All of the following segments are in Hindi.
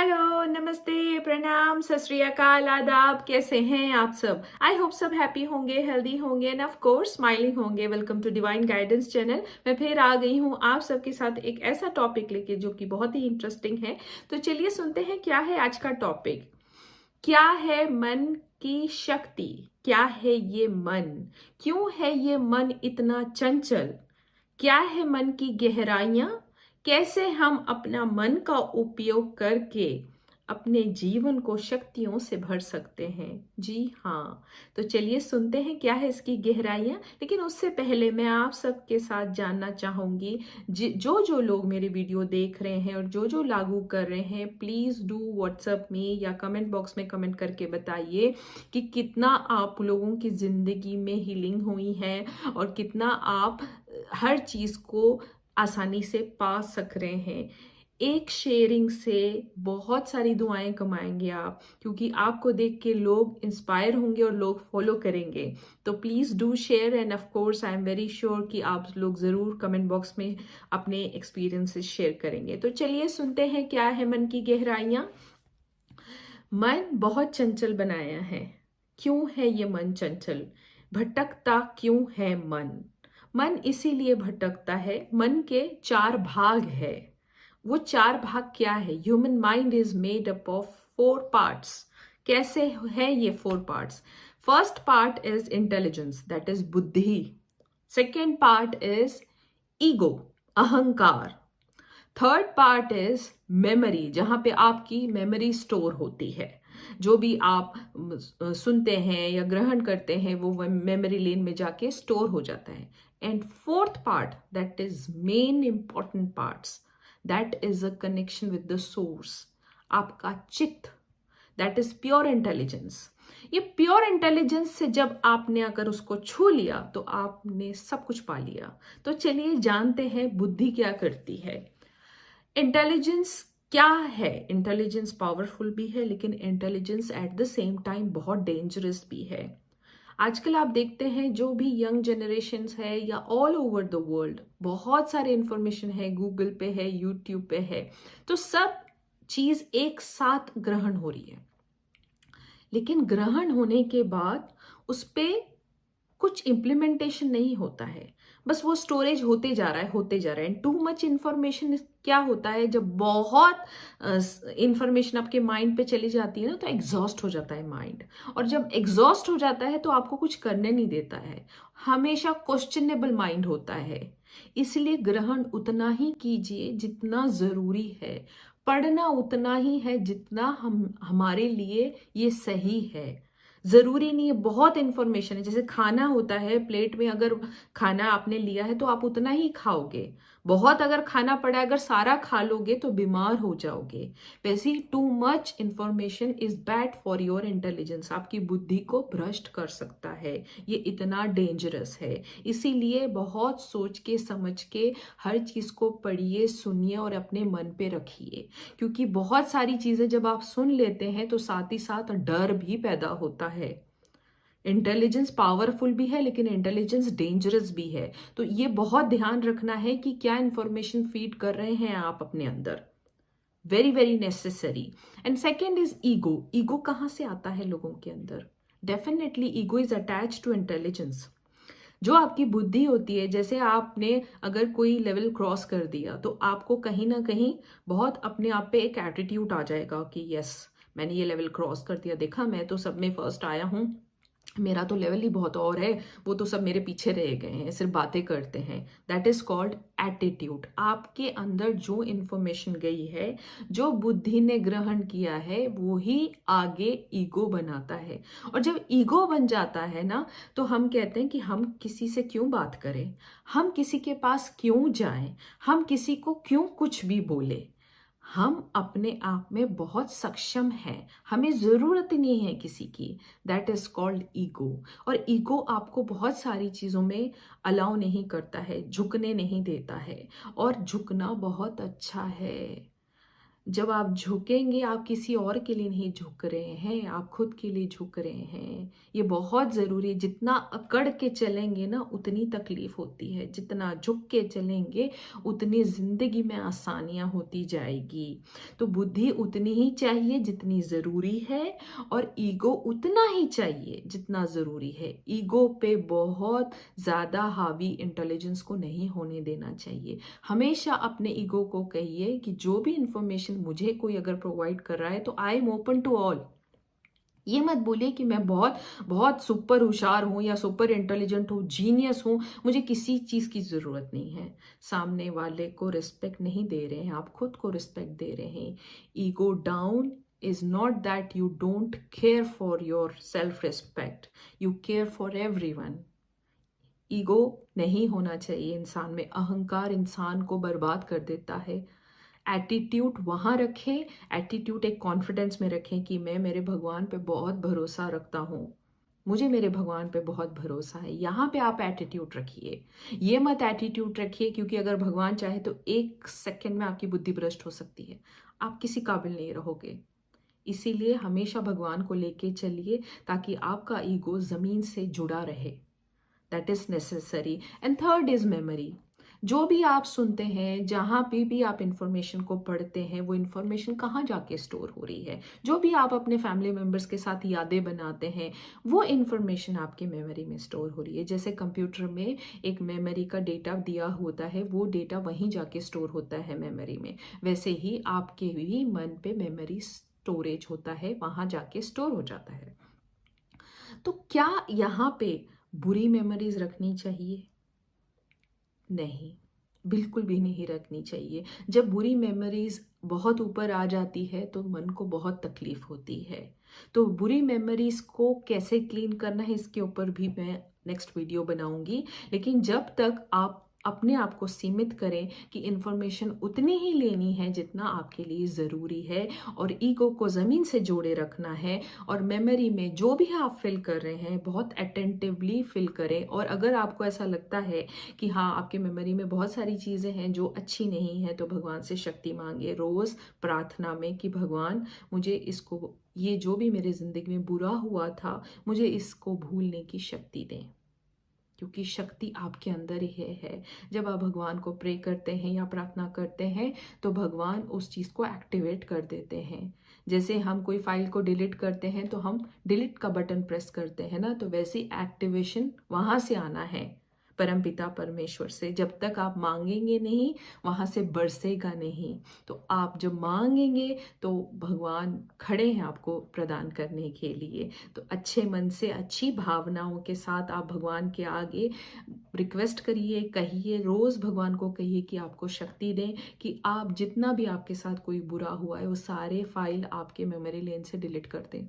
हेलो, नमस्ते, प्रणाम, सत श्री अकाल, आदाब। कैसे हैं आप सब? आई होप सब हैप्पी होंगे, हेल्दी होंगे एंड ऑफ कोर्स स्माइलिंग होंगे। Welcome to divine guidance channel. मैं फिर आ गई हूँ आप सबके साथ एक ऐसा टॉपिक लेके जो कि बहुत ही इंटरेस्टिंग है। तो चलिए सुनते हैं क्या है आज का टॉपिक। क्या है मन की शक्ति? क्या है ये मन? क्यों है ये मन इतना चंचल? क्या है मन की गहराइयां? कैसे हम अपना मन का उपयोग करके अपने जीवन को शक्तियों से भर सकते हैं? जी हाँ। तो चलिए सुनते हैं क्या है इसकी गहराइयां। लेकिन उससे पहले मैं आप सबके साथ जानना चाहूंगी, जो जो लोग मेरे वीडियो देख रहे हैं और जो जो लागू कर रहे हैं, प्लीज डू व्हाट्सएप में या कमेंट बॉक्स में कमेंट करके बताइए कि कितना आप लोगों की जिंदगी में हीलिंग हुई है और कितना आप हर चीज को आसानी से पा सक रहे हैं। एक शेयरिंग से बहुत सारी दुआएं कमाएंगे आप, क्योंकि आपको देख के लोग इंस्पायर होंगे और लोग फॉलो करेंगे। तो please do share and of course I am very sure कि आप लोग जरूर कमेंट बॉक्स में अपने एक्सपीरियंसेस शेयर करेंगे। तो चलिए सुनते हैं क्या है मन की गहराइयां। मन बहुत चंचल बनाया है। क्यों है ये मन चंचल? भटकता क्यों है मन? मन इसीलिए भटकता है। मन के चार भाग है। वो चार भाग क्या है? Human mind is made up of 4 parts. कैसे है ये 4 parts? First part is intelligence, that is बुद्धि। सेकेंड पार्ट इज ईगो, अहंकार। थर्ड पार्ट इज मेमोरी, जहां पे आपकी मेमोरी स्टोर होती है। जो भी आप सुनते हैं या ग्रहण करते हैं वो मेमोरी लेन में जाके स्टोर हो जाता है। And fourth part, that is main important parts, that is a connection with the source, आपका चित्त, दैट इज प्योर इंटेलिजेंस। ये प्योर इंटेलिजेंस से जब आपने अगर उसको छू लिया तो आपने सब कुछ पा लिया। तो चलिए जानते हैं बुद्धि क्या करती है। इंटेलिजेंस क्या है? इंटेलिजेंस पावरफुल भी है, लेकिन intelligence at the same time बहुत डेंजरस भी है। आजकल आप देखते हैं जो भी यंग जनरेशन है या ऑल ओवर द वर्ल्ड, बहुत सारे इंफॉर्मेशन है, गूगल पे है, यूट्यूब पे है, तो सब चीज एक साथ ग्रहण हो रही है। लेकिन ग्रहण होने के बाद उस पे कुछ इम्प्लीमेंटेशन नहीं होता है। बस वो स्टोरेज होते जा रहा है, होते जा रहा है। टू मच इंफॉर्मेशन क्या होता है, जब बहुत इंफॉर्मेशन आपके माइंड पे चली जाती है ना, तो एग्जॉस्ट हो जाता है माइंड। और जब एग्जॉस्ट हो जाता है तो आपको कुछ करने नहीं देता है, हमेशा क्वेश्चनेबल माइंड होता है। इसलिए ग्रहण उतना ही कीजिए जितना जरूरी है, पढ़ना उतना ही है जितना हमारे लिए ये सही है। जरूरी नहीं है बहुत इंफॉर्मेशन है। जैसे खाना होता है, प्लेट में अगर खाना आपने लिया है तो आप उतना ही खाओगे। बहुत अगर खाना पड़ा है, अगर सारा खा लोगे तो बीमार हो जाओगे। वैसे ही too much information is bad for your intelligence, आपकी बुद्धि को भ्रष्ट कर सकता है। ये इतना डेंजरस है। इसीलिए बहुत सोच के समझ के हर चीज को पढ़िए, सुनिए और अपने मन पे रखिए। क्योंकि बहुत सारी चीजें जब आप सुन लेते हैं तो साथ ही साथ डर भी पैदा होता है। इंटेलिजेंस पावरफुल भी है, लेकिन इंटेलिजेंस डेंजरस भी है। तो ये बहुत ध्यान रखना है कि क्या इंफॉर्मेशन फीड कर रहे हैं आप अपने अंदर। Very very necessary. And second is ego. Ego कहाँ से आता है लोगों के अंदर? Definitely ego is attach to intelligence. जो आपकी बुद्धि होती है, जैसे आपने अगर कोई लेवल क्रॉस कर दिया तो आपको कहीं ना कहीं बहुत अपने आप पे एक एटीट्यूड आ जाएगा कि यस, मैंने ये लेवल क्रॉस कर दिया, देखा मैं तो सब में फर्स्ट आया हूँ, मेरा तो लेवल ही बहुत और है, वो तो सब मेरे पीछे रह गए हैं, सिर्फ बातें करते हैं। That is called attitude. आपके अंदर जो इंफॉर्मेशन गई है, जो बुद्धि ने ग्रहण किया है, वो ही आगे ईगो बनाता है। और जब ईगो बन जाता है ना, तो हम कहते हैं कि हम किसी से क्यों बात करें, हम किसी के पास क्यों जाएं, हम किसी को क्यों कुछ भी बोले। हम अपने आप में बहुत सक्षम हैं, हमें जरूरत नहीं है किसी की। That is called ego. और ईगो आपको बहुत सारी चीजों में अलाउ नहीं करता है, झुकने नहीं देता है। और झुकना बहुत अच्छा है। जब आप झुकेंगे, आप किसी और के लिए नहीं झुक रहे हैं, आप खुद के लिए झुक रहे हैं। ये बहुत ज़रूरी है। जितना अकड़ के चलेंगे ना, उतनी तकलीफ होती है। जितना झुक के चलेंगे, उतनी ज़िंदगी में आसानियाँ होती जाएगी। तो बुद्धि उतनी ही चाहिए जितनी ज़रूरी है, और ईगो उतना ही चाहिए जितना ज़रूरी है। ईगो पे बहुत ज़्यादा हावी इंटेलिजेंस को नहीं होने देना चाहिए। हमेशा अपने ईगो को कहिए कि जो भी इंफॉर्मेशन मुझे कोई अगर प्रोवाइड कर रहा है तो I am open to all. ये मत बोलिए कि मैं बहुत बहुत सुपर होशियार हूँ या सुपर इंटेलिजेंट हूँ, जीनियस हूँ, मुझे किसी चीज़ की ज़रूरत नहीं है। सामने वाले को रिस्पेक्ट नहीं दे रहे हैं, आप खुद को रिस्पेक्ट दे रहे हैं। Ego down is not that you don't care for your self respect, you care for everyone. Ego नहीं होना चाहिए इंसान में। अहंकार इंसान को बर्बाद कर देता है। एटीट्यूड वहाँ रखें, एटीट्यूड एक कॉन्फिडेंस में रखें कि मैं मेरे भगवान पे बहुत भरोसा रखता हूँ, मुझे मेरे भगवान पे बहुत भरोसा है। यहाँ पे आप एटीट्यूड रखिए। ये मत एटीट्यूड रखिए क्योंकि अगर भगवान चाहे तो 1 सेकंड में आपकी बुद्धि भ्रष्ट हो सकती है, आप किसी काबिल नहीं रहोगे। इसीलिए हमेशा भगवान को लेके चलिए ताकि आपका ईगो ज़मीन से जुड़ा रहे। That is necessary. And third is memory. जो भी आप सुनते हैं, जहाँ पे भी आप इंफॉर्मेशन को पढ़ते हैं, वो इंफॉर्मेशन कहाँ जाके स्टोर हो रही है। जो भी आप अपने फैमिली मेम्बर्स के साथ यादें बनाते हैं, वो इंफॉर्मेशन आपके मेमोरी में स्टोर हो रही है। जैसे कंप्यूटर में एक मेमोरी का डेटा दिया होता है, वो डेटा वहीं जाके स्टोर होता है मेमोरी में। वैसे ही आपके भी मन पे मेमोरी स्टोरेज होता है, वहाँ जाके स्टोर हो जाता है। तो क्या यहाँ पे बुरी मेमोरीज रखनी चाहिए? नहीं, बिल्कुल भी नहीं रखनी चाहिए। जब बुरी मेमोरीज बहुत ऊपर आ जाती है तो मन को बहुत तकलीफ होती है। तो बुरी मेमोरीज को कैसे क्लीन करना है, इसके ऊपर भी मैं नेक्स्ट वीडियो बनाऊंगी। लेकिन जब तक आप अपने आप को सीमित करें कि इंफॉर्मेशन उतनी ही लेनी है जितना आपके लिए ज़रूरी है, और ईगो को ज़मीन से जोड़े रखना है, और मेमोरी में जो भी आप फिल कर रहे हैं बहुत अटेंटिवली फिल करें। और अगर आपको ऐसा लगता है कि हाँ, आपके मेमोरी में बहुत सारी चीज़ें हैं जो अच्छी नहीं हैं, तो भगवान से शक्ति मांगे रोज़ प्रार्थना में कि भगवान मुझे इसको, ये जो भी मेरे ज़िंदगी में बुरा हुआ था, मुझे इसको भूलने की शक्ति दें, क्योंकि शक्ति आपके अंदर ही है। जब आप भगवान को प्रे करते हैं या प्रार्थना करते हैं तो भगवान उस चीज़ को एक्टिवेट कर देते हैं। जैसे हम कोई फाइल को डिलीट करते हैं तो हम डिलीट का बटन प्रेस करते हैं ना, तो वैसी एक्टिवेशन वहाँ से आना है, परमपिता परमेश्वर से। जब तक आप मांगेंगे नहीं, वहाँ से बरसेगा नहीं। तो आप जब मांगेंगे तो भगवान खड़े हैं आपको प्रदान करने के लिए। तो अच्छे मन से, अच्छी भावनाओं के साथ आप भगवान के आगे रिक्वेस्ट करिए, कहिए, रोज़ भगवान को कहिए कि आपको शक्ति दें कि आप जितना भी आपके साथ कोई बुरा हुआ है वो सारे फाइल आपके मेमोरी लेन से डिलीट कर दें।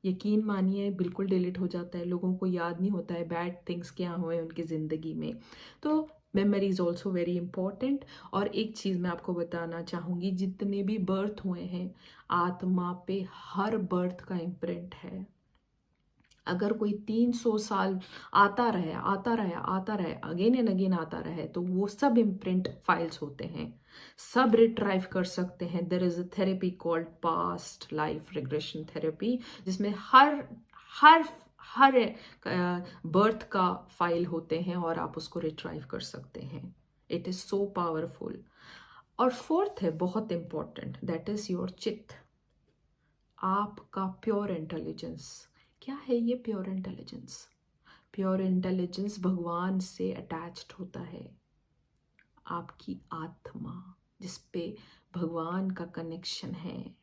यकीन मानिए बिल्कुल डिलीट हो जाता है। लोगों को याद नहीं होता है बैड थिंग्स क्या हुए उनकी ज़िंदगी में। तो memory is also very important. और एक चीज़ मैं आपको बताना चाहूँगी, जितने भी बर्थ हुए हैं, आत्मा पे हर बर्थ का इम्प्रिंट है। अगर कोई 300 साल आता रहे आता रहे आता रहे, अगेन एंड अगेन आता रहे, तो वो सब इम्प्रिंट फाइल्स होते हैं, सब रिट्राइव कर सकते हैं। There is a therapy called past life regression therapy, जिसमें हर हर हर बर्थ का फाइल होते हैं और आप उसको रिट्राइव कर सकते हैं। It is so powerful. और फोर्थ है बहुत इंपॉर्टेंट, दैट इज़ योर चित्त, आपका प्योर इंटेलिजेंस। क्या है ये प्योर इंटेलिजेंस? प्योर इंटेलिजेंस भगवान से अटैच्ड होता है। आपकी आत्मा जिस पे भगवान का कनेक्शन है,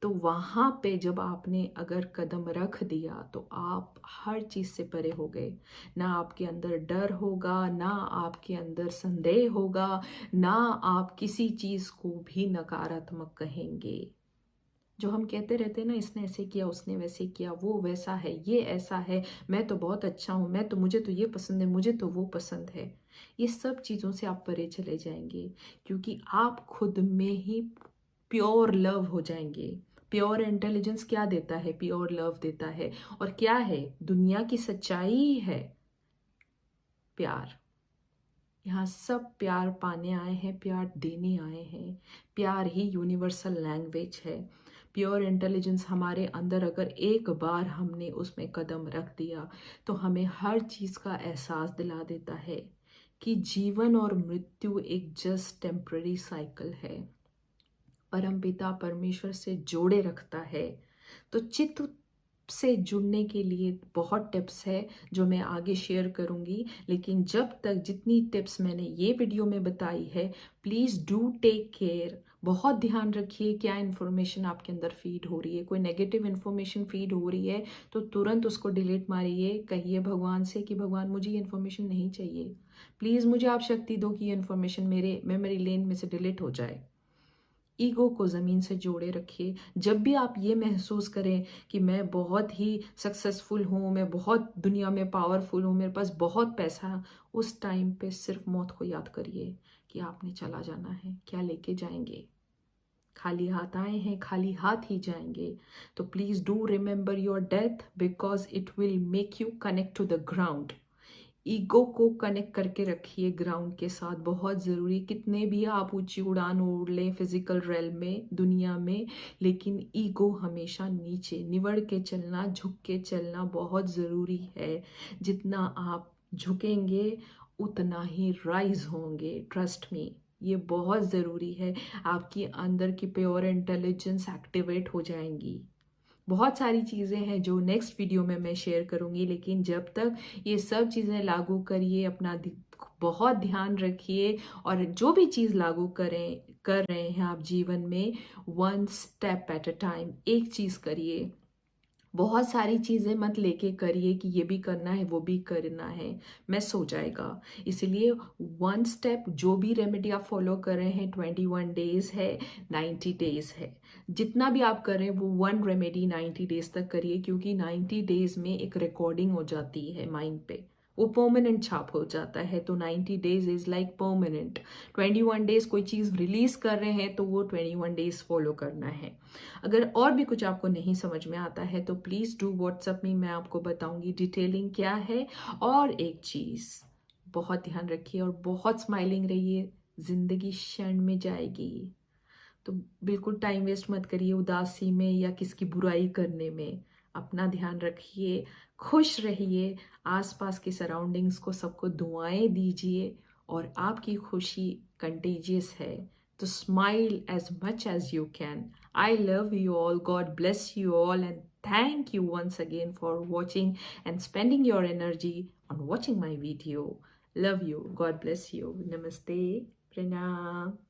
तो वहाँ पे जब आपने अगर कदम रख दिया तो आप हर चीज़ से परे हो गए। ना आपके अंदर डर होगा, ना आपके अंदर संदेह होगा, ना आप किसी चीज़ को भी नकारात्मक कहेंगे। जो हम कहते रहते हैं ना, इसने ऐसे किया, उसने वैसे किया, वो वैसा है, ये ऐसा है, मैं तो बहुत अच्छा हूँ, मैं तो, मुझे तो ये पसंद है, मुझे तो वो पसंद है, ये सब चीज़ों से आप परे चले जाएंगे, क्योंकि आप खुद में ही प्योर लव हो जाएंगे। प्योर इंटेलिजेंस क्या देता है? प्योर लव देता है। और क्या है? दुनिया की सच्चाई है प्यार। यहाँ सब प्यार पाने आए हैं, प्यार देने आए हैं। प्यार ही यूनिवर्सल लैंग्वेज है। प्योर इंटेलिजेंस हमारे अंदर अगर एक बार हमने उसमें कदम रख दिया तो हमें हर चीज़ का एहसास दिला देता है कि जीवन और मृत्यु एक जस्ट टेम्पररी साइकिल है। परमपिता परमेश्वर से जोड़े रखता है। तो चित्त से जुड़ने के लिए बहुत टिप्स है जो मैं आगे शेयर करूंगी, लेकिन जब तक जितनी टिप्स मैंने ये वीडियो में बताई है, प्लीज़ डू टेक केयर। बहुत ध्यान रखिए क्या इन्फॉर्मेशन आपके अंदर फीड हो रही है। कोई नेगेटिव इन्फॉर्मेशन फीड हो रही है तो तुरंत उसको डिलीट मारिए। कहिए भगवान से कि भगवान मुझे ये इन्फॉर्मेशन नहीं चाहिए, प्लीज़ मुझे आप शक्ति दो कि ये इन्फॉर्मेशन मेरे मेमोरी लेन में से डिलीट हो जाए। ईगो को ज़मीन से जोड़े रखिए। जब भी आप ये महसूस करें कि मैं बहुत ही सक्सेसफुल हूँ, मैं बहुत दुनिया में पावरफुल हूँ, मेरे पास बहुत पैसा, उस टाइम पे सिर्फ मौत को याद करिए कि आपने चला जाना है। क्या लेके जाएंगे? खाली हाथ आए हैं, खाली हाथ ही जाएंगे। तो please do remember your death because it will make you connect to the ground. Ego को कनेक्ट करके रखिए ग्राउंड के साथ, बहुत ज़रूरी। कितने भी आप ऊंची उड़ान उड़ लें फिजिकल रेल में, दुनिया में, लेकिन ईगो हमेशा नीचे निवड़ के चलना, झुक के चलना बहुत ज़रूरी है। जितना आप झुकेंगे उतना ही राइज होंगे, ट्रस्ट मी, ये बहुत ज़रूरी है। आपकी अंदर की प्योर इंटेलिजेंस एक्टिवेट हो जाएंगी। बहुत सारी चीज़ें हैं जो नेक्स्ट वीडियो में मैं शेयर करूंगी, लेकिन जब तक ये सब चीज़ें लागू करिए, अपना बहुत ध्यान रखिए, और जो भी चीज़ लागू कर रहे हैं आप जीवन में, one step at a time, एक चीज़ करिए। बहुत सारी चीज़ें मत लेके करिए कि ये भी करना है वो भी करना है, मिस हो जाएगा। इसलिए वन स्टेप, जो भी रेमेडी आप फॉलो कर रहे हैं, 21 डेज है, 90 डेज है, जितना भी आप कर रहे हैं वो वन रेमेडी 90 डेज तक करिए, क्योंकि 90 डेज में एक रिकॉर्डिंग हो जाती है माइंड पे, वो परमानेंट छाप हो जाता है। तो 90 days is like permanent. 21 days कोई चीज़ रिलीज कर रहे हैं तो वो 21 डेज फॉलो करना है। अगर और भी कुछ आपको नहीं समझ में आता है तो प्लीज़ डू व्हाट्सअप में, मैं आपको बताऊंगी डिटेलिंग क्या है। और एक चीज़ बहुत ध्यान रखिए और बहुत स्माइलिंग रहिए, जिंदगी क्षण में जाएगी। तो बिल्कुल टाइम वेस्ट मत करिए उदासी में या किसकी बुराई करने में। अपना ध्यान रखिए, खुश रहिए, आसपास की सराउंडिंग्स को सबको दुआएं दीजिए, और आपकी खुशी कंटेजियस है। तो smile as much as you can. I love you all, God bless you all, and thank you once again for watching and spending your energy on watching my video. Love you. God bless you. Namaste. Pranam.